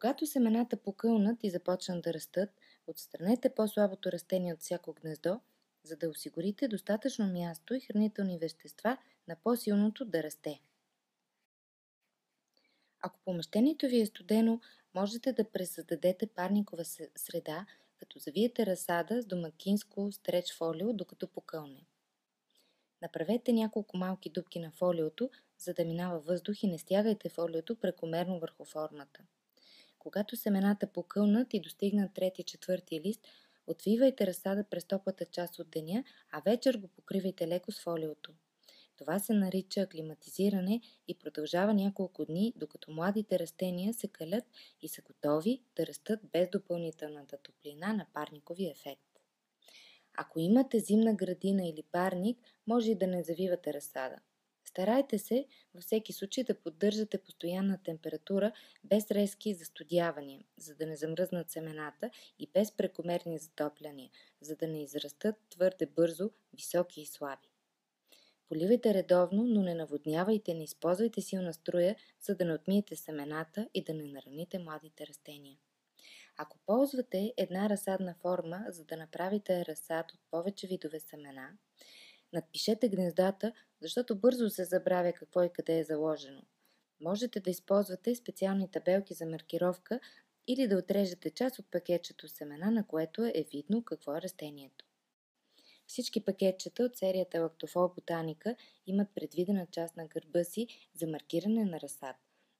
Когато семената покълнат и започнат да растат, отстранете по-слабото растение от всяко гнездо, за да осигурите достатъчно място и хранителни вещества на по-силното да расте. Ако помещението ви е студено, можете да пресъздадете парникова среда, като завиете разсада с домакинско стреч фолио, докато покълне. Направете няколко малки дупки на фолиото, за да минава въздух и не стягайте фолиото прекомерно върху формата. Когато семената покълнат и достигнат трети-четвърти лист, отвивайте разсада през топлата част от деня, а вечер го покривайте леко с фолиото. Това се нарича аклиматизиране и продължава няколко дни, докато младите растения се калят и са готови да растат без допълнителната топлина на парниковия ефект. Ако имате зимна градина или парник, може и да не завивате разсада. Старайте се във всеки случай да поддържате постоянна температура без резки застудявания, за да не замръзнат семената, и без прекомерни затопляния, за да не израстат твърде бързо, високи и слаби. Поливайте редовно, но не наводнявайте, не използвайте силна струя, за да не отмиете семената и да не нараните младите растения. Ако ползвате една разсадна форма, за да направите разсад от повече видове семена, надпишете гнездата, защото бързо се забравя какво и къде е заложено. Можете да използвате специални табелки за маркировка или да отрежете част от пакетчето семена, на което е видно какво е растението. Всички пакетчета от серията Лактофол Ботаника имат предвидена част на гърба си за маркиране на разсад.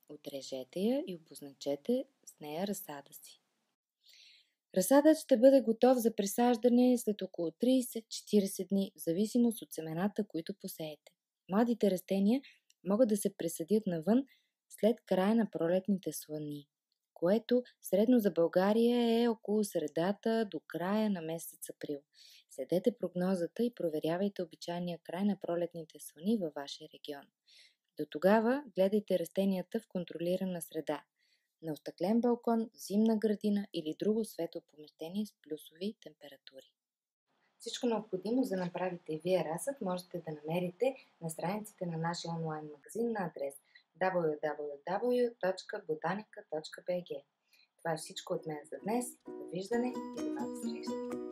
Отрежете я и обозначете с нея разсада си. Разсадът ще бъде готов за пресаждане след около 30-40 дни, в зависимост от семената, които посеете. Младите растения могат да се пресадят навън след края на пролетните слани, което средно за България е около средата до края на месец април. Следете прогнозата и проверявайте обичайния край на пролетните слани във вашия регион. До тогава гледайте растенията в контролирана среда, на остъклен балкон, зимна градина или друго светло помещение с плюсови температури. Всичко необходимо за да направите и вие разсад можете да намерите на страниците на нашия онлайн магазин на адрес www.botanica.bg. Това е всичко от мен за днес. Довиждане и до нови срещи!